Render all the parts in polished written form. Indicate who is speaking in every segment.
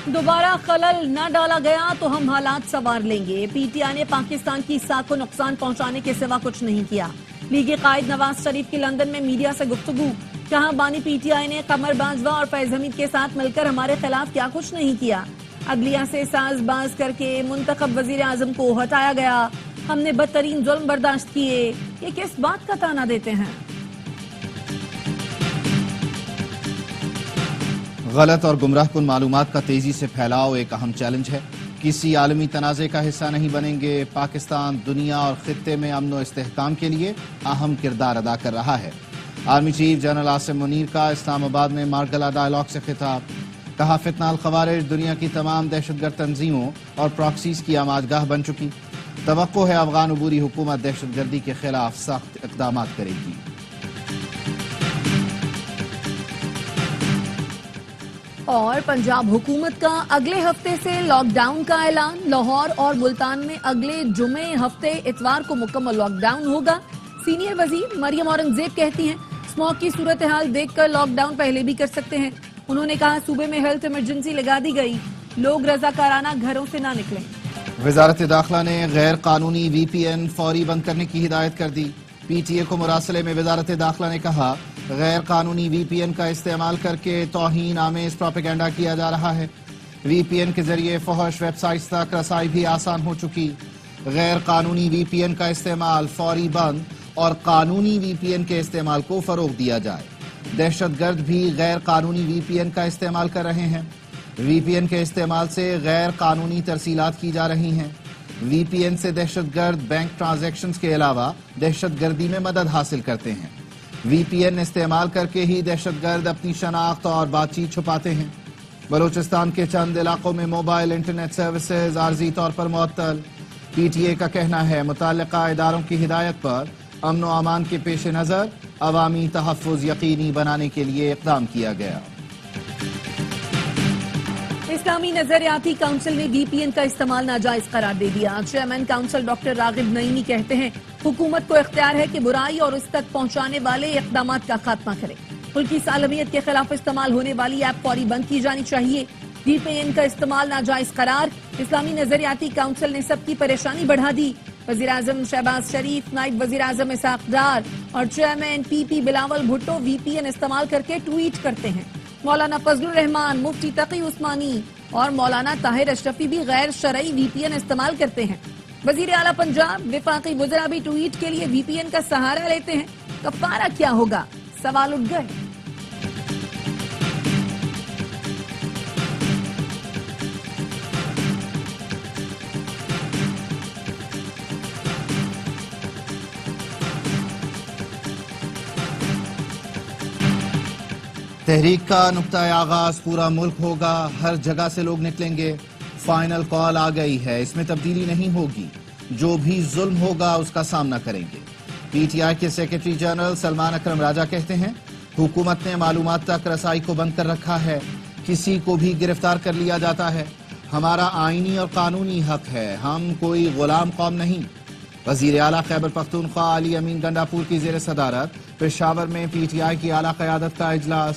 Speaker 1: دوبارہ خلل نہ ڈالا گیا تو ہم حالات سنوار لیں گے۔ پی ٹی آئی نے پاکستان کی ساکھ کو نقصان پہنچانے کے سوا کچھ نہیں کیا۔ لیگ قائد نواز شریف کی لندن میں میڈیا سے گفتگو، کہا بانی پی ٹی آئی نے قمر باجوہ اور فیض حمید کے ساتھ مل کر ہمارے خلاف کیا کچھ نہیں کیا۔ عدلیہ سے ساز باز کر کے منتخب وزیر اعظم کو ہٹایا گیا۔ ہم نے بدترین ظلم برداشت کیے۔ یہ کس بات کا تانا دیتے ہیں؟
Speaker 2: غلط اور گمراہ کن معلومات کا تیزی سے پھیلاؤ ایک اہم چیلنج ہے۔ کسی عالمی تنازع کا حصہ نہیں بنیں گے۔ پاکستان دنیا اور خطے میں امن و استحکام کے لیے اہم کردار ادا کر رہا ہے۔ Army chief general Asim Munir کا اسلام آباد میں مارگلہ ڈائیلاگ سے خطاب، کہا فتنہ الخوارج دنیا کی تمام دہشت گرد تنظیموں اور پراکسیز کی آماج گاہ بن چکی۔ توقع ہے افغان عبوری حکومت دہشت گردی کے خلاف سخت اقدامات کرے گی۔
Speaker 1: اور پنجاب حکومت کا اگلے ہفتے سے لاک ڈاؤن کا اعلان۔ لاہور اور ملتان میں اگلے جمعے ہفتے اتوار کو مکمل لاک ڈاؤن ہوگا۔ سینئر وزیر مریم اورنگزیب کہتی ہیں اسموگ کی صورتحال دیکھ کر لاک ڈاؤن پہلے بھی کر سکتے ہیں۔ انہوں نے کہا صوبے میں ہیلتھ ایمرجنسی لگا دی گئی، لوگ رضاکارانہ گھروں سے نہ نکلیں۔
Speaker 2: وزارت داخلہ نے غیر قانونی وی پی این فوری بند کرنے کی ہدایت کر دی۔ پی ٹی اے کو مراسلے میں وزارت داخلہ نے کہا غیر قانونی وی پی این کا استعمال کر کے توہین آمیز پروپیگنڈا کیا جا رہا ہے۔ وی پی این کے ذریعے فحش ویب سائٹس تک رسائی بھی آسان ہو چکی۔ غیر قانونی وی پی این کا استعمال فوری بند اور قانونی وی پی این کے استعمال کو فروغ دیا جائے۔ دہشت گرد بھی غیر قانونی وی پی این کا استعمال کر رہے ہیں۔ وی پی این کے استعمال سے غیر قانونی ترسیلات کی جا رہی ہیں۔ وی پی این سے دہشت گرد بینک ٹرانزیکشنز کے علاوہ دہشت گردی میں مدد حاصل کرتے ہیں۔ وی پی این استعمال کر کے ہی دہشت گرد اپنی شناخت اور بات چیت چھپاتے ہیں۔ بلوچستان کے چند علاقوں میں موبائل انٹرنیٹ سروسز عارضی طور پر معطل۔ پی ٹی اے کا کہنا ہے متعلقہ اداروں کی ہدایت پر امن و امان کے پیش نظر عوامی تحفظ یقینی بنانے کے لیے اقدام کیا گیا۔
Speaker 1: اسلامی نظریاتی کونسل نے وی پی این کا استعمال ناجائز قرار دے دیا۔ چیئرمین کونسل ڈاکٹر راغب نعیمی کہتے ہیں حکومت کو اختیار ہے کہ برائی اور اس تک پہنچانے والے اقدامات کا خاتمہ کرے۔ ملک کی سالمیت کے خلاف استعمال ہونے والی ایپ فوری بند کی جانی چاہیے۔ وی پی این کا استعمال ناجائز قرار، اسلامی نظریاتی کونسل نے سب کی پریشانی بڑھا دی۔ وزیراعظم شہباز شریف، نائب وزیر اعظم اسحاق ڈار اور چیئرمین پی پی بلاول بھٹو وی پی این استعمال کر کے ٹویٹ کرتے ہیں۔ مولانا فضل الرحمان، مفتی تقی عثمانی اور مولانا طاہر اشرفی بھی غیر شرعی وی پی این استعمال کرتے ہیں۔ وزیر اعلیٰ پنجاب، وفاقی وزراء بھی ٹویٹ کے لیے وی پی این کا سہارا لیتے ہیں۔ کفارہ کیا ہوگا؟ سوال اٹھ گئے۔
Speaker 2: تحریک کا نقطہ آغاز پورا ملک ہوگا، ہر جگہ سے لوگ نکلیں گے۔ فائنل کال آ گئی ہے، اس میں تبدیلی نہیں ہوگی، جو بھی ظلم ہوگا اس کا سامنا کریں گے۔ پی ٹی آئی کے سیکرٹری جنرل سلمان اکرم راجہ کہتے ہیں حکومت نے معلومات تک رسائی کو بند کر رکھا ہے، کسی کو بھی گرفتار کر لیا جاتا ہے۔ ہمارا آئینی اور قانونی حق ہے، ہم کوئی غلام قوم نہیں۔ وزیر اعلیٰ خیبر پختونخوا علی امین گنڈاپور کی زیر صدارت پشاور میں پی ٹی آئی کی اعلیٰ قیادت کا اجلاس،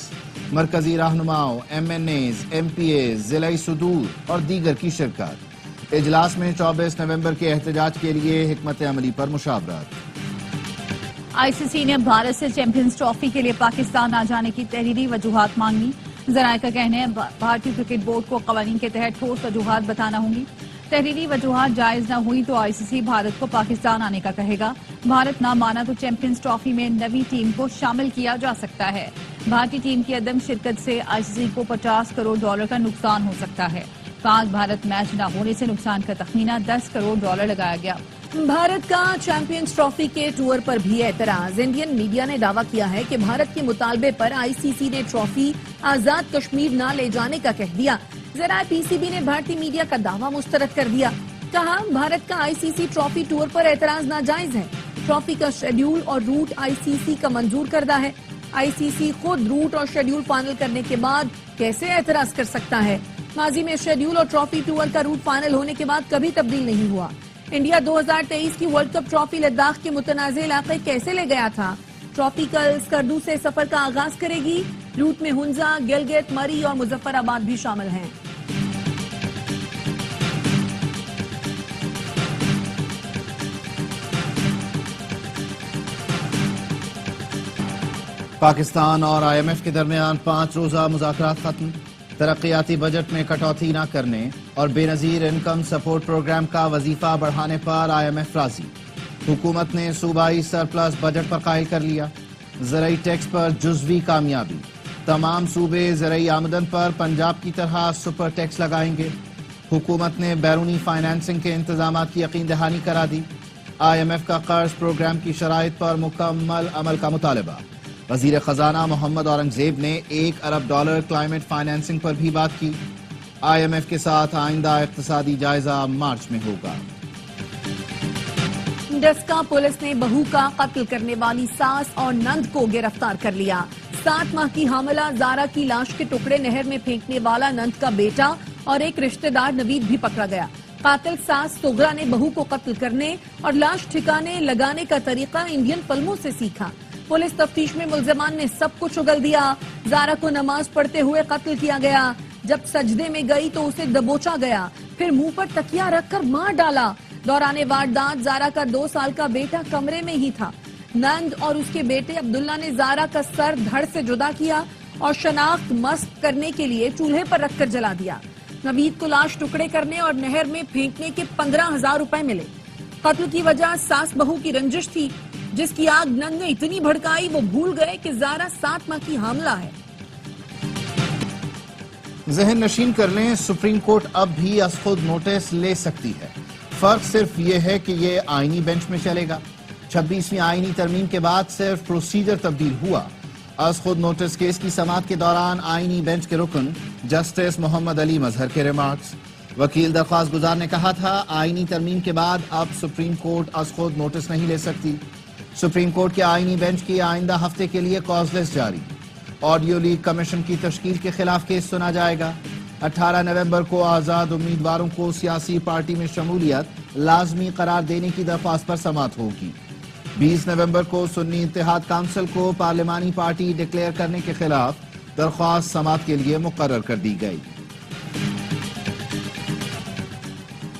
Speaker 2: مرکزی رہنماؤں، M N As, M P As, ضلعی صدور اور دیگر کی شرکت۔ اجلاس میں 24 نومبر کے احتجاج کے لیے حکمت عملی پر مشاورت۔
Speaker 3: آئی سی سی نے بھارت سے چیمپئنز ٹرافی کے لیے پاکستان آ جانے کی تحریری وجوہات مانگی۔ ذرائع کا کہنا ہے بھارتی کرکٹ بورڈ کو قوانین کے تحت ٹھوس وجوہات بتانا ہوں گی۔ تحریری وجوہات جائز نہ ہوئی تو آئی سی سی بھارت کو پاکستان آنے کا کہے گا۔ بھارت نہ مانا تو چیمپئنز ٹرافی میں نوی ٹیم کو شامل کیا جا سکتا ہے۔ بھارتی ٹیم کی عدم شرکت سے آئی سی سی کو $50 کروڑ کا نقصان ہو سکتا ہے۔ پاک بھارت میچ نہ ہونے سے نقصان کا تخمینہ $10 کروڑ لگایا گیا۔
Speaker 1: بھارت کا چیمپئنز ٹرافی کے ٹور پر بھی اعتراض۔ انڈین میڈیا نے دعویٰ کیا ہے کہ بھارت کے مطالبے پر آئی سی سی نے ٹرافی آزاد کشمیر نہ لے جانے کا کہہ دیا۔ ذرائع پی سی بی نے بھارتی میڈیا کا دعویٰ مسترد کر دیا۔ کہا بھارت کا آئی سی سی ٹرافی ٹور پر اعتراض ناجائز ہے۔ ٹرافی کا شیڈیول اور روٹ آئی سی سی کا منظور کردہ ہے۔ آئی سی سی خود روٹ اور شیڈیول فائنل کرنے کے بعد کیسے اعتراض کر سکتا ہے؟ ماضی میں شیڈیول اور ٹرافی ٹور کا روٹ فائنل ہونے کے بعد کبھی تبدیل نہیں ہوا۔ انڈیا 2023 کی ورلڈ کپ ٹرافی لداخ کے متنازع علاقے کیسے لے گیا تھا؟ ٹرافی کل اسکردو سے سفر کا آغاز کرے گی۔ روٹ میں ہنزا، گلگت، مری اور مظفر آباد بھی شامل ہیں۔
Speaker 2: پاکستان اور IMF کے درمیان 5 روزہ مذاکرات ختم، ترقیاتی بجٹ میں کٹوتی نہ کرنے اور بے نظیر انکم سپورٹ پروگرام کا وظیفہ بڑھانے پر IMF راضی۔ حکومت نے صوبائی سرپلس بجٹ پر قائل کر لیا۔ زرعی ٹیکس پر جزوی کامیابی، تمام صوبے زرعی آمدن پر پنجاب کی طرح سپر ٹیکس لگائیں گے۔ حکومت نے بیرونی فائنانسنگ کے انتظامات کی یقین دہانی کرا دی۔ IMF کا قرض پروگرام کی شرائط پر مکمل عمل کا مطالبہ۔ وزیر خزانہ محمد اورنگزیب نے $1 ارب کلائمیٹ فائنانسنگ پر بھی بات کی۔ IMF کے ساتھ آئندہ اقتصادی جائزہ مارچ میں ہوگا۔
Speaker 1: ڈسکا پولیس نے بہو کا قتل کرنے والی ساس اور نند کو گرفتار کر لیا۔ 7 ماہ کی حاملہ زارا کی لاش کے ٹکڑے نہر میں پھینکنے والا نند کا بیٹا اور ایک رشتہ دار نوید بھی پکڑا گیا۔ قاتل ساس سغرا نے بہو کو قتل کرنے اور لاش ٹھکانے لگانے کا طریقہ انڈین فلموں سے سیکھا۔ پولیس تفتیش میں ملزمان نے سب کچھ اگل دیا۔ زارا کو نماز پڑھتے ہوئے قتل کیا گیا۔ جب سجدے میں گئی تو اسے دبوچا گیا، پھر منہ پر تکیا رکھ کر مار ڈالا۔ دوران واردات زارا کا 2 سال کا بیٹا کمرے میں ہی تھا۔ نند اور اس کے بیٹے عبداللہ نے زارا کا سر دھڑ سے جدا کیا اور شناخت مسخ کرنے کے لیے چولہے پر رکھ کر جلا دیا۔ نوید کو لاش ٹکڑے کرنے اور نہر میں پھینکنے کے 15,000 روپے ملے۔ قتل کی وجہ ساس بہو کی رنجش تھی، جس کی آگ نند نے اتنی بھڑکائی وہ بھول گئے کہ زارا 7 ماہ کی حاملہ ہے۔
Speaker 2: ذہن نشین کر لیں، سپریم کورٹ اب بھی از خود نوٹس لے سکتی ہے۔ فرق صرف یہ ہے کہ یہ آئینی بینچ میں چلے گا۔ 26ویں آئینی ترمیم کے بعد صرف پروسیجر تبدیل ہوا۔ از خود نوٹس کیس کی سماعت کے دوران آئینی بینچ کے رکن جسٹس محمد علی مظہر کے ریمارکس۔ وکیل درخواست گزار نے کہا تھا آئینی ترمیم کے بعد اب سپریم کورٹ از خود نوٹس نہیں لے سکتی۔ سپریم کورٹ کے آئینی بینچ کی آئندہ ہفتے کے لیے کاز لسٹ جاری۔ آڈیو لیگ کمیشن کی تشکیل کے خلاف کیس سنا جائے گا۔ 18 نومبر کو آزاد امیدواروں کو سیاسی پارٹی میں شمولیت لازمی قرار دینے کی درخواست پر سماعت ہوگی۔ 20 نومبر کو سنی اتحاد کونسل کو پارلیمانی پارٹی ڈکلیئر کرنے کے خلاف درخواست سماعت کے لیے مقرر کر دی گئی۔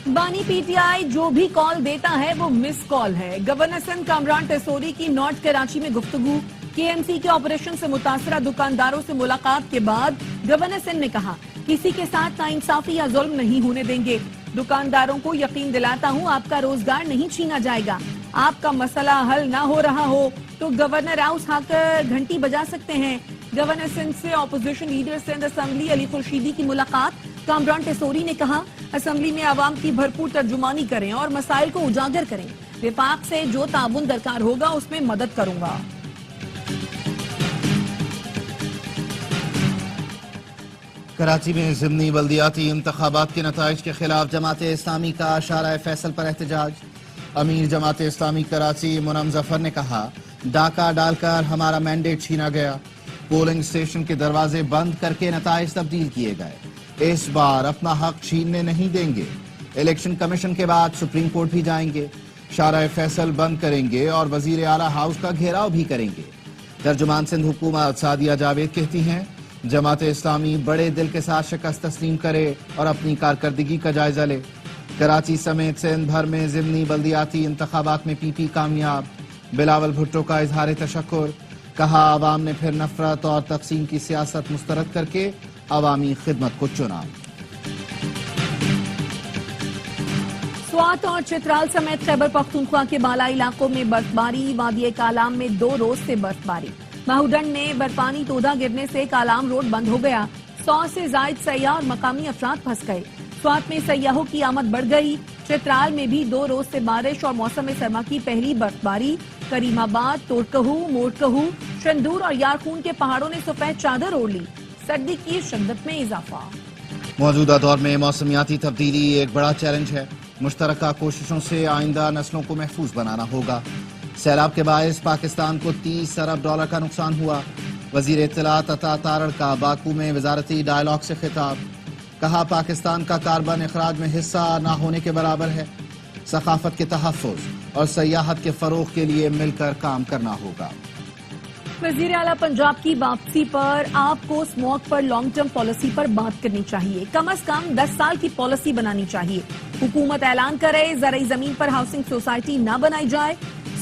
Speaker 1: بانی PTI جو بھی کال دیتا ہے وہ مس کال ہے۔ گورنر سندھ کامران ٹیسوری کی نارتھ کراچی میں گفتگو۔ KMC کے آپریشن سے متاثرہ دکانداروں سے ملاقات کے بعد گورنر سندھ نے کہا کسی کے ساتھ ناانصافی یا ظلم نہیں ہونے دیں گے۔ دکانداروں کو یقین دلاتا ہوں آپ کا روزگار نہیں چھینا جائے گا۔ آپ کا مسئلہ حل نہ ہو رہا ہو تو گورنر ہاؤس آ کر گھنٹی بجا سکتے ہیں۔ گورنر سندھ سے اپوزیشن لیڈر سندھ اسمبلی علی خورشیدی کی ملاقات۔ کامران ٹیسوری نے کہا اسمبلی میں عوام کی بھرپور ترجمانی کریں اور مسائل کو اجاگر کریں۔ وفاق سے جو تعاون درکار ہوگا اس میں مدد کروں گا۔
Speaker 2: کراچی میں ضمنی بلدیاتی انتخابات کے نتائج کے خلاف جماعت اسلامی کا شارع فیصل پر احتجاج۔ امیر جماعت اسلامی کراچی منم ظفر نے کہا ڈاکہ ڈال کر ہمارا مینڈیٹ چھینا گیا۔ پولنگ اسٹیشن کے دروازے بند کر کے نتائج تبدیل کیے گئے۔ اس بار اپنا حق چھیننے نہیں دیں گے۔ الیکشن کمیشن کے بعد سپریم کورٹ بھی جائیں گے۔ شارع فیصل بند کریں گے اور وزیر اعلیٰ ہاؤس کا گھیراؤ بھی کریں گے۔ ترجمان سندھ حکومت سعدیہ جاوید کہتی ہیں جماعت اسلامی بڑے دل کے ساتھ شکست تسلیم کرے اور اپنی کارکردگی کا جائزہ لے۔ کراچی سمیت سندھ بھر میں ضمنی بلدیاتی انتخابات میں PP کامیاب۔ بلاول بھٹو کا اظہار تشکر، کہا عوام نے پھر نفرت اور تقسیم کی سیاست مسترد کر کے عوامی خدمت کو چنا۔
Speaker 1: سوات اور چترال سمیت خیبر پختونخوا کے بالائی علاقوں میں برفباری۔ وادی کالام میں 2 روز سے برفباری۔ مہوڈنڈ میں برفانی تودا گرنے سے کالام روڈ بند ہو گیا۔ 100 سے زائد سیاح اور مقامی افراد پھنس گئے۔ سوات میں سیاحوں کی آمد بڑھ گئی۔ چترال میں بھی 2 روز سے بارش اور موسم سرما کی پہلی برفباری۔ کریم آباد، توڑکہو، موڑکہو، شندور اور یارخون کے پہاڑوں نے سفید چادر اوڑھ لی۔ سردی کی شدت میں اضافہ۔
Speaker 2: موجودہ دور میں موسمیاتی تبدیلی ایک بڑا چیلنج ہے۔ مشترکہ کوششوں سے آئندہ نسلوں کو محفوظ بنانا ہوگا۔ سیلاب کے باعث پاکستان کو $30 ارب کا نقصان ہوا۔ وزیر اطلاعات عطا تارڑ کا باکو میں وزارتی ڈائیلاگ سے خطاب، کہا پاکستان کا کاربن اخراج میں حصہ نہ ہونے کے برابر ہے۔ ثقافت کے تحفظ اور سیاحت کے فروغ کے لیے مل کر کام کرنا ہوگا۔
Speaker 1: وزیر اعلیٰ پنجاب کی واپسی پر آپ کو اسموگ پر لانگ ٹرم پالیسی پر بات کرنی چاہیے۔ کم از کم 10 سال کی پالیسی بنانی چاہیے۔ حکومت اعلان کرے زرعی زمین پر ہاؤسنگ سوسائٹی نہ بنائی جائے۔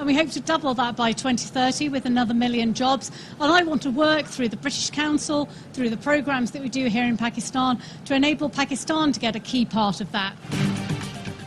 Speaker 4: And we hope to double that by 2030 with another 1 million jobs. And I want to work through the British Council, through the programs that we do here in Pakistan, to enable Pakistan to get a key part of that.